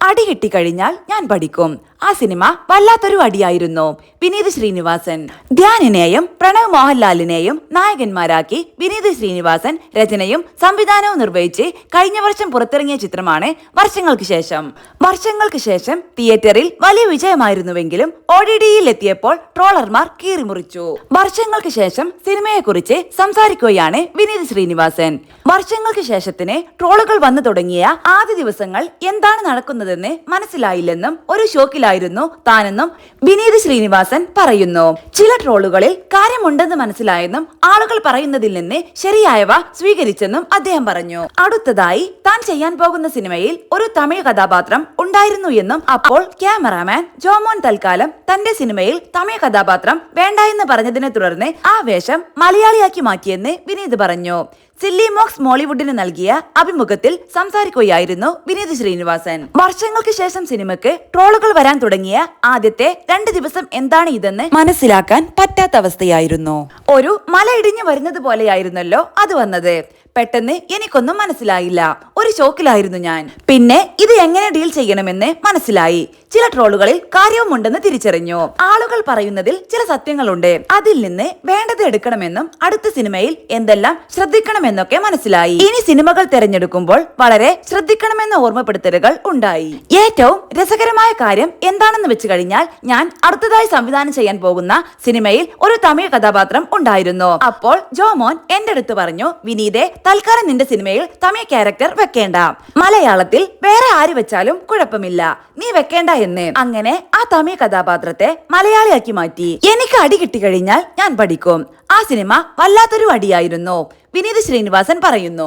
അടി കിട്ടിക്കഴിഞ്ഞാൽ ഞാൻ പഠിക്കും. ആ സിനിമ വല്ലാത്തൊരു അടിയായിരുന്നു. വിനീത് ശ്രീനിവാസൻ. ധ്യാനിനെയും പ്രണവ് മോഹൻലാലിനെയും നായകന്മാരാക്കി വിനീത് ശ്രീനിവാസൻ രചനയും സംവിധാനവും നിർവഹിച്ച് കഴിഞ്ഞ വർഷം പുറത്തിറങ്ങിയ ചിത്രമാണ് വർഷങ്ങൾക്ക് ശേഷം തിയേറ്ററിൽ വലിയ വിജയമായിരുന്നുവെങ്കിലും OTTയിൽ എത്തിയപ്പോൾ ട്രോളർമാർ കീറിമുറിച്ചു. വർഷങ്ങൾക്ക് ശേഷം സിനിമയെക്കുറിച്ച് സംസാരിക്കുകയാണ് വിനീത് ശ്രീനിവാസൻ. വർഷങ്ങൾക്ക് ശേഷത്തിന് ട്രോളുകൾ വന്നു തുടങ്ങിയ ആദ്യ ദിവസങ്ങൾ എന്താണ് നടക്കുന്നതെന്ന് മനസ്സിലായില്ലെന്നും ഒരു ഷോക്കിലായിരുന്നു താനെന്നും വിനീത് ശ്രീനിവാസൻ പറയുന്നു. ചില ട്രോളുകളിൽ കാര്യമുണ്ടെന്ന് മനസ്സിലായെന്നും ആളുകൾ പറയുന്നതിൽ നിന്ന് ശരിയായവ സ്വീകരിച്ചെന്നും അദ്ദേഹം പറഞ്ഞു. അടുത്തതായി താൻ ചെയ്യാൻ പോകുന്ന സിനിമയിൽ ഒരു തമിഴ് കഥാപാത്രം ഉണ്ടായിരുന്നു എന്നും അപ്പോൾ ക്യാമറാമാൻ ജോമോൻ തൽക്കാലം തന്റെ സിനിമയിൽ തമിഴ് കഥാപാത്രം വേണ്ട എന്ന് പറഞ്ഞതിനെ തുടർന്ന് ആ വേഷം മലയാളിയാക്കി മാറ്റിയെന്ന് വിനീത് പറഞ്ഞു. സില്ലി മോക്സ് മോളിവുഡിന് നൽകിയ അഭിമുഖത്തിൽ സംസാരിക്കുകയായിരുന്നു വിനീത് ശ്രീനിവാസൻ. വർഷങ്ങൾക്ക് ശേഷം സിനിമയ്ക്ക് ട്രോളുകൾ വരാൻ തുടങ്ങിയ ആദ്യത്തെ 2 ദിവസം എന്താണ് ഇതെന്ന് മനസ്സിലാക്കാൻ പറ്റാത്ത അവസ്ഥയായിരുന്നു. ഒരു മല ഇടിഞ്ഞു വരുന്നത് പോലെയായിരുന്നല്ലോ അത് വന്നത്. പെട്ടെന്ന് എനിക്കൊന്നും മനസ്സിലായില്ല. ഒരു ഷോക്കിലായിരുന്നു ഞാൻ. പിന്നെ ഇത് എങ്ങനെ ഡീൽ ചെയ്യണമെന്ന് മനസ്സിലായി. ചില ട്രോളുകളിൽ കാര്യവുമുണ്ടെന്ന് തിരിച്ചറിഞ്ഞു. ആളുകൾ പറയുന്നതിൽ ചില സത്യങ്ങളുണ്ട്. അതിൽ നിന്ന് വേണ്ടത് എടുക്കണമെന്നും അടുത്ത സിനിമയിൽ എന്തെല്ലാം ശ്രദ്ധിക്കണമെന്നൊക്കെ മനസ്സിലായി. ഇനി സിനിമകൾ തിരഞ്ഞെടുക്കുമ്പോൾ വളരെ ശ്രദ്ധിക്കണമെന്ന ഓർമ്മപ്പെടുത്തലുകൾ ഉണ്ടായി. ഏറ്റവും രസകരമായ കാര്യം എന്താണെന്ന് വെച്ച് കഴിഞ്ഞാൽ ഞാൻ അടുത്തതായി സംവിധാനം ചെയ്യാൻ പോകുന്ന സിനിമയിൽ ഒരു തമിഴ് കഥാപാത്രം ഉണ്ടായിരുന്നു. അപ്പോൾ ജോമോൻ എന്റെ അടുത്ത് പറഞ്ഞു, വിനീതെ, തൽക്കാലം നിന്റെ സിനിമയിൽ തമിഴ് ക്യാരക്ടർ വെക്കേണ്ട. മലയാളത്തിൽ വേറെ ആര് വെച്ചാലും കുഴപ്പമില്ല, നീ വെക്കേണ്ട എന്ന്. അങ്ങനെ ആ തമിഴ് കഥാപാത്രത്തെ മലയാളിയാക്കി മാറ്റി. എനിക്ക് അടി കിട്ടിക്കഴിഞ്ഞാൽ ഞാൻ പഠിക്കും. ആ സിനിമ വല്ലാത്തൊരു അടിയായിരുന്നു. വിനീത് ശ്രീനിവാസൻ പറയുന്നു.